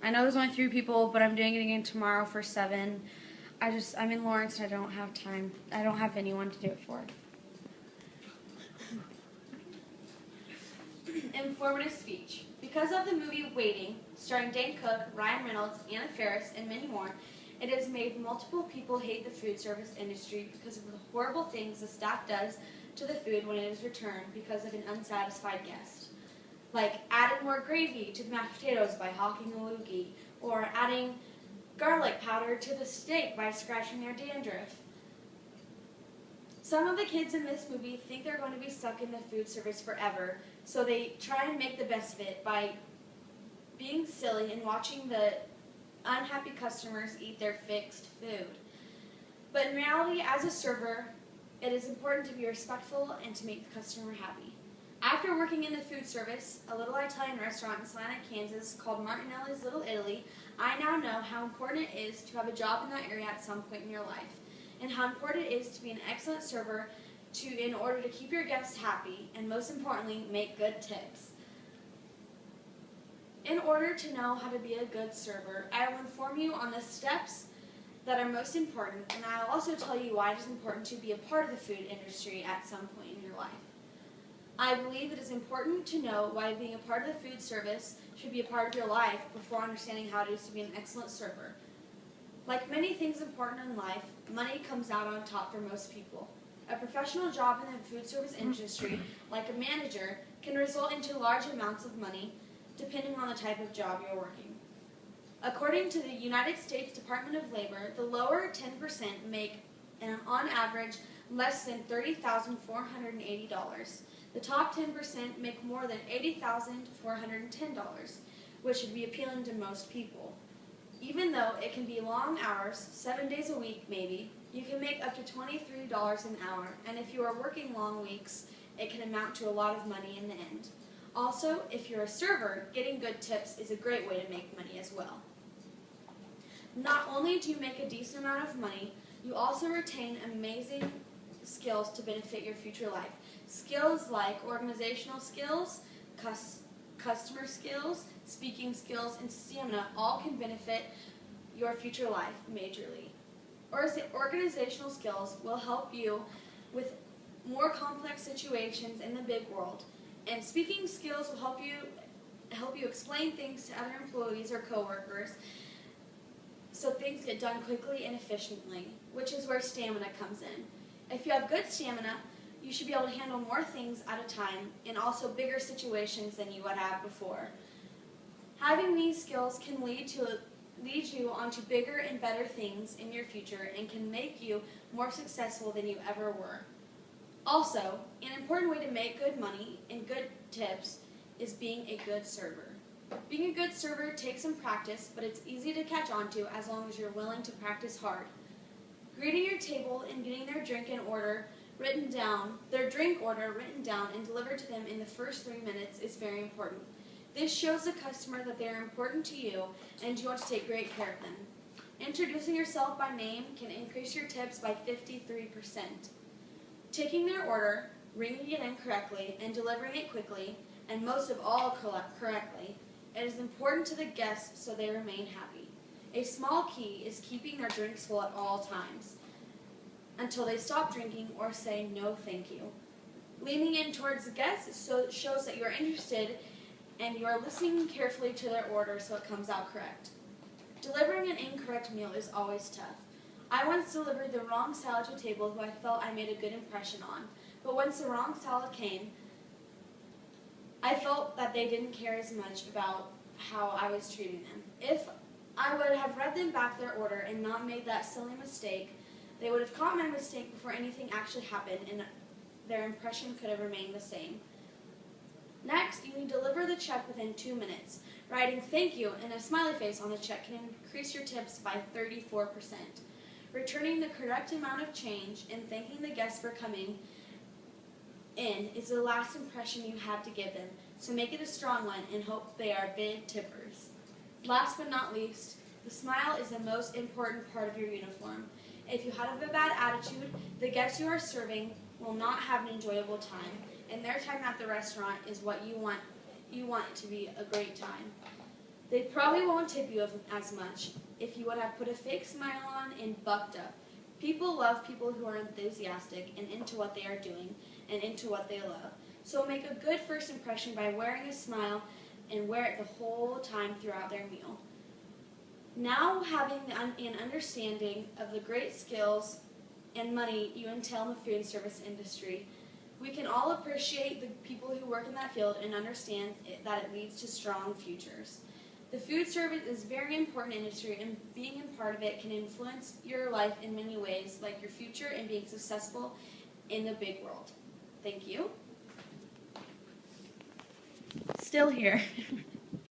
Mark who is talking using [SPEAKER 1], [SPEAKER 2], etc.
[SPEAKER 1] I know there's only 3 people, but I'm doing it again tomorrow for 7. I'm in Lawrence and I don't have time. I don't have anyone to do it for. Informative speech. Because of the movie Waiting, starring Dane Cook, Ryan Reynolds, Anna Faris, and many more, it has made multiple people hate the food service industry because of the horrible things the staff does to the food when it is returned because of an unsatisfied guest. Like adding more gravy to the mashed potatoes by hawking a loogie, or adding garlic powder to the steak by scratching their dandruff. Some of the kids in this movie think they're going to be stuck in the food service forever, so they try and make the best of it by being silly and watching the unhappy customers eat their fixed food. But in reality, as a server, it is important to be respectful and to make the customer happy. After working in the food service, a little Italian restaurant in Salina, Kansas called Martinelli's Little Italy, I now know how important it is to have a job in that area at some point in your life, and how important it is to be an excellent server in order to keep your guests happy, and most importantly, make good tips. In order to know how to be a good server, I will inform you on the steps that are most important, and I will also tell you why it is important to be a part of the food industry at some point in your life. I believe it is important to know why being a part of the food service should be a part of your life before understanding how it is to be an excellent server. Like many things important in life, money comes out on top for most people. A professional job in the food service industry, like a manager, can result into large amounts of money depending on the type of job you're working. According to the United States Department of Labor, the lower 10% make, on average, less than $30,480. The top 10% make more than $80,410, which should be appealing to most people. Even though it can be long hours, 7 days a week maybe, you can make up to $23 an hour, and if you are working long weeks, it can amount to a lot of money in the end. Also, if you're a server, getting good tips is a great way to make money as well. Not only do you make a decent amount of money, you also retain amazing skills to benefit your future life. Skills like organizational skills, customer skills, speaking skills, and stamina all can benefit your future life majorly. Organizational skills will help you with more complex situations in the big world, and speaking skills will help you explain things to other employees or coworkers so things get done quickly and efficiently, which is where stamina comes in. If you have good stamina, you should be able to handle more things at a time and also bigger situations than you would have before. Having these skills can lead you onto bigger and better things in your future and can make you more successful than you ever were. Also, an important way to make good money and good tips is being a good server. Being a good server takes some practice, but it's easy to catch on to as long as you're willing to practice hard. Greeting your table and getting their drink order written down and delivered to them in the first 3 minutes is very important. This shows the customer that they are important to you and you want to take great care of them. Introducing yourself by name can increase your tips by 53%. Taking their order, ringing it in correctly, and delivering it quickly, and most of all correctly, it is important to the guests so they remain happy. A small key is keeping their drinks full at all times until they stop drinking or say no thank you. Leaning in towards the guests shows that you are interested and you are listening carefully to their order so it comes out correct. Delivering an incorrect meal is always tough. I once delivered the wrong salad to a table who I felt I made a good impression on, but once the wrong salad came, I felt that they didn't care as much about how I was treating them. If I would have read them back their order and not made that silly mistake, they would have caught my mistake before anything actually happened and their impression could have remained the same. Next, you need to deliver the check within 2 minutes. Writing thank you and a smiley face on the check can increase your tips by 34%. Returning the correct amount of change and thanking the guests for coming in is the last impression you have to give them, so make it a strong one and hope they are big tippers. Last but not least, the smile is the most important part of your uniform. If you have a bad attitude, the guests you are serving will not have an enjoyable time, and their time at the restaurant is what you want it to be a great time. They probably won't tip you as much if you would have put a fake smile on and bucked up. People love people who are enthusiastic and into what they are doing and into what they love. So make a good first impression by wearing a smile and wear it the whole time throughout their meal. Now having an understanding of the great skills and money you entail in the food service industry, we can all appreciate the people who work in that field and understand that it leads to strong futures. The food service is a very important industry, and being a part of it can influence your life in many ways, like your future and being successful in the big world. Thank you. Still here.